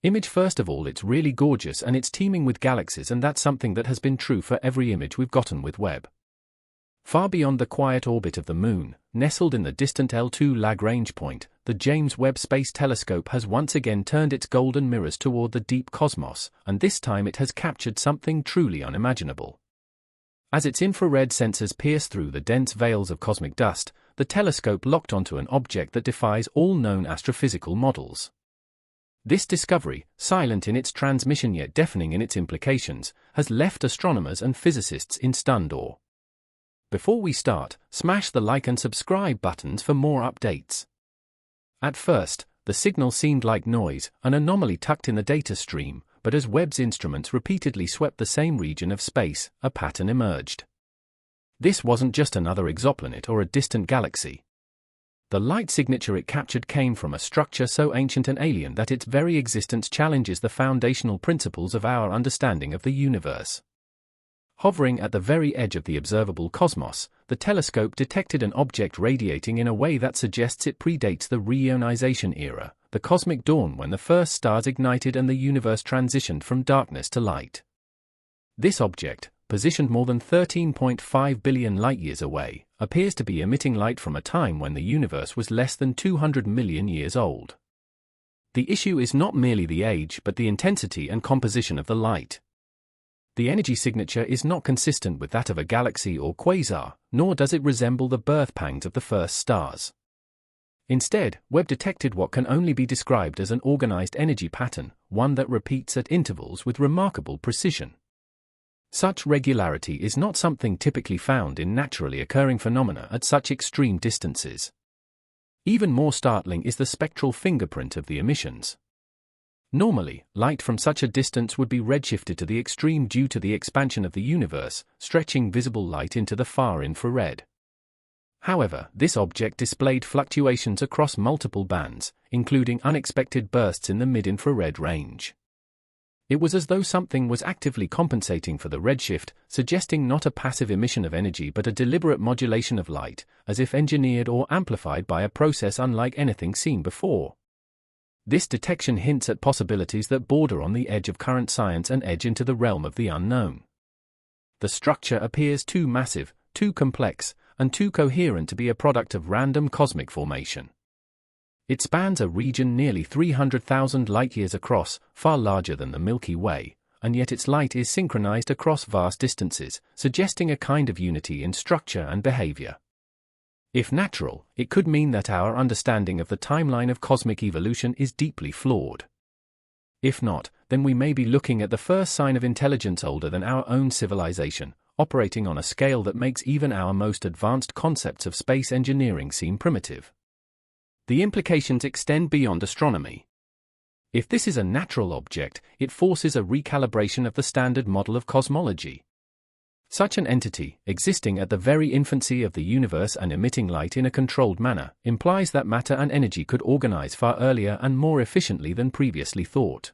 Image. First of all, it's really gorgeous and it's teeming with galaxies, and that's something that has been true for every image we've gotten with Webb. Far beyond the quiet orbit of the Moon, nestled in the distant L2 Lagrange point, the James Webb Space Telescope has once again turned its golden mirrors toward the deep cosmos, and this time it has captured something truly unimaginable. As its infrared sensors pierce through the dense veils of cosmic dust, the telescope locked onto an object that defies all known astrophysical models. This discovery, silent in its transmission yet deafening in its implications, has left astronomers and physicists in stunned awe. Before we start, smash the like and subscribe buttons for more updates. At first, the signal seemed like noise, an anomaly tucked in the data stream, but as Webb's instruments repeatedly swept the same region of space, a pattern emerged. This wasn't just another exoplanet or a distant galaxy. The light signature it captured came from a structure so ancient and alien that its very existence challenges the foundational principles of our understanding of the universe. Hovering at the very edge of the observable cosmos, the telescope detected an object radiating in a way that suggests it predates the reionization era, the cosmic dawn when the first stars ignited and the universe transitioned from darkness to light. This object, positioned more than 13.5 billion light-years away, appears to be emitting light from a time when the universe was less than 200 million years old. The issue is not merely the age but the intensity and composition of the light. The energy signature is not consistent with that of a galaxy or quasar, nor does it resemble the birth pangs of the first stars. Instead, Webb detected what can only be described as an organized energy pattern, one that repeats at intervals with remarkable precision. Such regularity is not something typically found in naturally occurring phenomena at such extreme distances. Even more startling is the spectral fingerprint of the emissions. Normally, light from such a distance would be redshifted to the extreme due to the expansion of the universe, stretching visible light into the far infrared. However, this object displayed fluctuations across multiple bands, including unexpected bursts in the mid-infrared range. It was as though something was actively compensating for the redshift, suggesting not a passive emission of energy but a deliberate modulation of light, as if engineered or amplified by a process unlike anything seen before. This detection hints at possibilities that border on the edge of current science and edge into the realm of the unknown. The structure appears too massive, too complex, and too coherent to be a product of random cosmic formation. It spans a region nearly 300,000 light-years across, far larger than the Milky Way, and yet its light is synchronized across vast distances, suggesting a kind of unity in structure and behavior. If natural, it could mean that our understanding of the timeline of cosmic evolution is deeply flawed. If not, then we may be looking at the first sign of intelligence older than our own civilization, operating on a scale that makes even our most advanced concepts of space engineering seem primitive. The implications extend beyond astronomy. If this is a natural object, it forces a recalibration of the standard model of cosmology. Such an entity, existing at the very infancy of the universe and emitting light in a controlled manner, implies that matter and energy could organize far earlier and more efficiently than previously thought.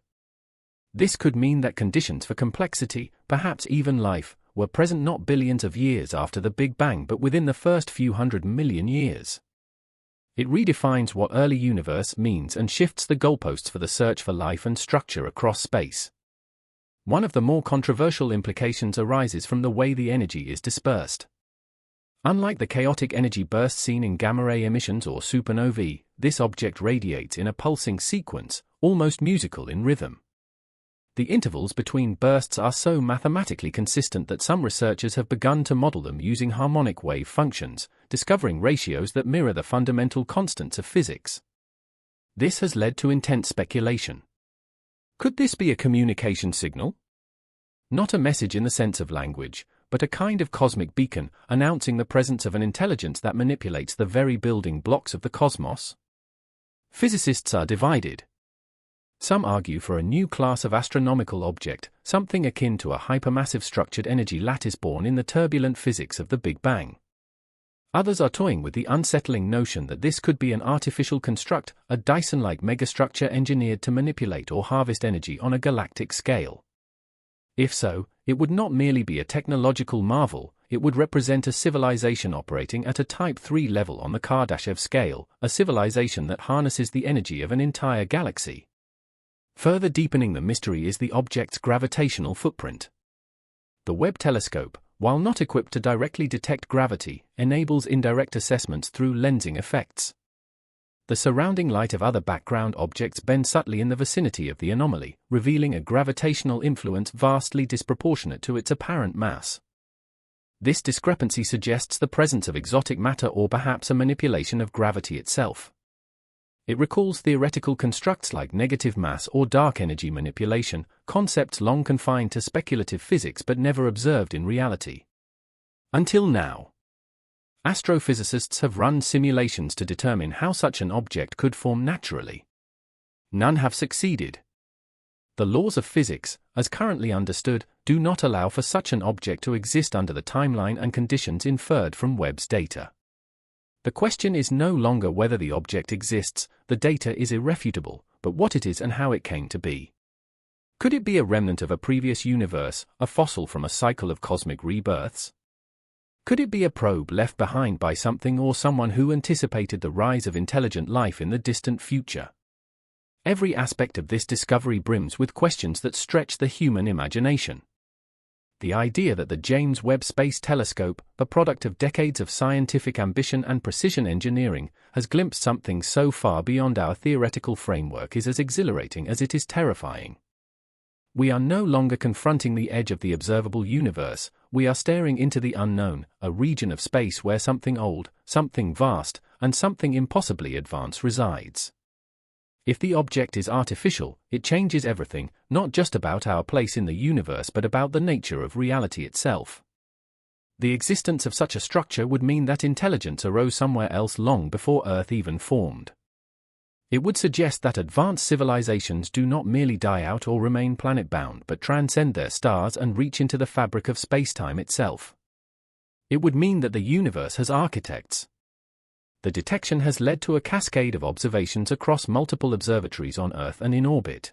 This could mean that conditions for complexity, perhaps even life, were present not billions of years after the Big Bang but within the first few 100 million years. It redefines what early universe means and shifts the goalposts for the search for life and structure across space. One of the more controversial implications arises from the way the energy is dispersed. Unlike the chaotic energy bursts seen in gamma-ray emissions or supernovae, this object radiates in a pulsing sequence, almost musical in rhythm. The intervals between bursts are so mathematically consistent that some researchers have begun to model them using harmonic wave functions, discovering ratios that mirror the fundamental constants of physics. This has led to intense speculation. Could this be a communication signal? Not a message in the sense of language, but a kind of cosmic beacon, announcing the presence of an intelligence that manipulates the very building blocks of the cosmos? Physicists are divided. Some argue for a new class of astronomical object, something akin to a hypermassive structured energy lattice born in the turbulent physics of the Big Bang. Others are toying with the unsettling notion that this could be an artificial construct, a Dyson-like megastructure engineered to manipulate or harvest energy on a galactic scale. If so, it would not merely be a technological marvel, it would represent a civilization operating at a Type 3 level on the Kardashev scale, a civilization that harnesses the energy of an entire galaxy. Further deepening the mystery is the object's gravitational footprint. The Webb telescope, while not equipped to directly detect gravity, enables indirect assessments through lensing effects. The surrounding light of other background objects bends subtly in the vicinity of the anomaly, revealing a gravitational influence vastly disproportionate to its apparent mass. This discrepancy suggests the presence of exotic matter or perhaps a manipulation of gravity itself. It recalls theoretical constructs like negative mass or dark energy manipulation, concepts long confined to speculative physics but never observed in reality. Until now, astrophysicists have run simulations to determine how such an object could form naturally. None have succeeded. The laws of physics, as currently understood, do not allow for such an object to exist under the timeline and conditions inferred from Webb's data. The question is no longer whether the object exists, the data is irrefutable, but what it is and how it came to be. Could it be a remnant of a previous universe, a fossil from a cycle of cosmic rebirths? Could it be a probe left behind by something or someone who anticipated the rise of intelligent life in the distant future? Every aspect of this discovery brims with questions that stretch the human imagination. The idea that the James Webb Space Telescope, a product of decades of scientific ambition and precision engineering, has glimpsed something so far beyond our theoretical framework is as exhilarating as it is terrifying. We are no longer confronting the edge of the observable universe, we are staring into the unknown, a region of space where something old, something vast, and something impossibly advanced resides. If the object is artificial, it changes everything, not just about our place in the universe but about the nature of reality itself. The existence of such a structure would mean that intelligence arose somewhere else long before Earth even formed. It would suggest that advanced civilizations do not merely die out or remain planet-bound but transcend their stars and reach into the fabric of space-time itself. It would mean that the universe has architects. The detection has led to a cascade of observations across multiple observatories on Earth and in orbit.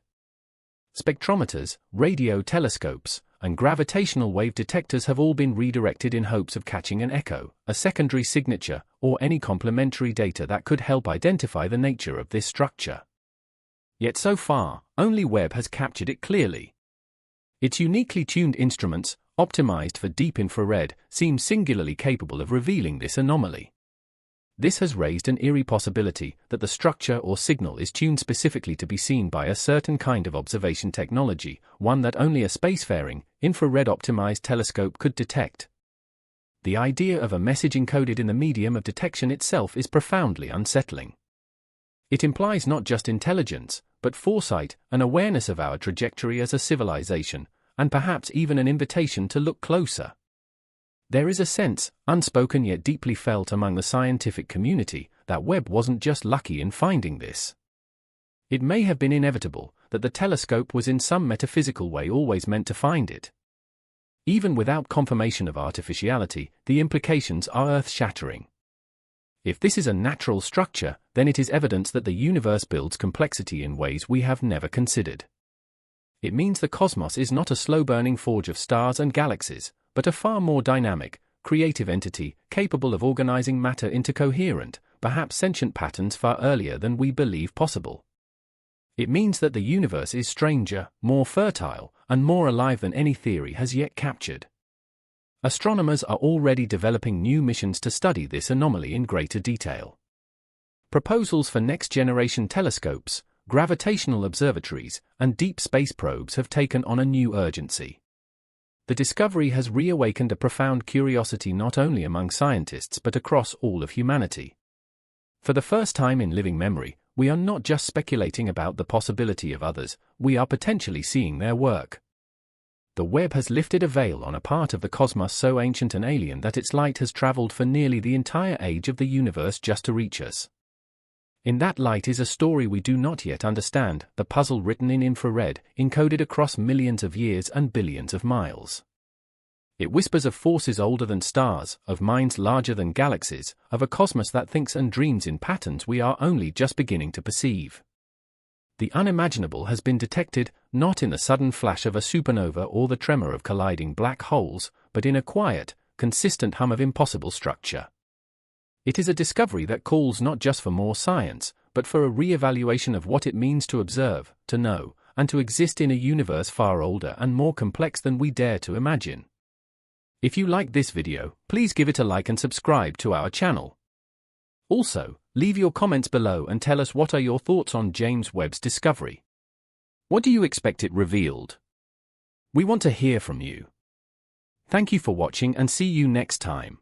Spectrometers, radio telescopes, and gravitational wave detectors have all been redirected in hopes of catching an echo, a secondary signature, or any complementary data that could help identify the nature of this structure. Yet so far, only Webb has captured it clearly. Its uniquely tuned instruments, optimized for deep infrared, seem singularly capable of revealing this anomaly. This has raised an eerie possibility that the structure or signal is tuned specifically to be seen by a certain kind of observation technology, one that only a spacefaring, infrared-optimized telescope could detect. The idea of a message encoded in the medium of detection itself is profoundly unsettling. It implies not just intelligence, but foresight, an awareness of our trajectory as a civilization, and perhaps even an invitation to look closer. There is a sense, unspoken yet deeply felt among the scientific community, that Webb wasn't just lucky in finding this. It may have been inevitable, that the telescope was in some metaphysical way always meant to find it. Even without confirmation of artificiality, the implications are earth-shattering. If this is a natural structure, then it is evidence that the universe builds complexity in ways we have never considered. It means the cosmos is not a slow-burning forge of stars and galaxies, but a far more dynamic, creative entity, capable of organizing matter into coherent, perhaps sentient patterns far earlier than we believe possible. It means that the universe is stranger, more fertile, and more alive than any theory has yet captured. Astronomers are already developing new missions to study this anomaly in greater detail. Proposals for next-generation telescopes, gravitational observatories, and deep space probes have taken on a new urgency. The discovery has reawakened a profound curiosity not only among scientists but across all of humanity. For the first time in living memory, we are not just speculating about the possibility of others, we are potentially seeing their work. The Webb has lifted a veil on a part of the cosmos so ancient and alien that its light has traveled for nearly the entire age of the universe just to reach us. In that light is a story we do not yet understand, the puzzle written in infrared, encoded across millions of years and billions of miles. It whispers of forces older than stars, of minds larger than galaxies, of a cosmos that thinks and dreams in patterns we are only just beginning to perceive. The unimaginable has been detected, not in the sudden flash of a supernova or the tremor of colliding black holes, but in a quiet, consistent hum of impossible structure. It is a discovery that calls not just for more science, but for a re-evaluation of what it means to observe, to know, and to exist in a universe far older and more complex than we dare to imagine. If you liked this video, please give it a like and subscribe to our channel. Also, leave your comments below and tell us what are your thoughts on James Webb's discovery. What do you expect it revealed? We want to hear from you. Thank you for watching and see you next time.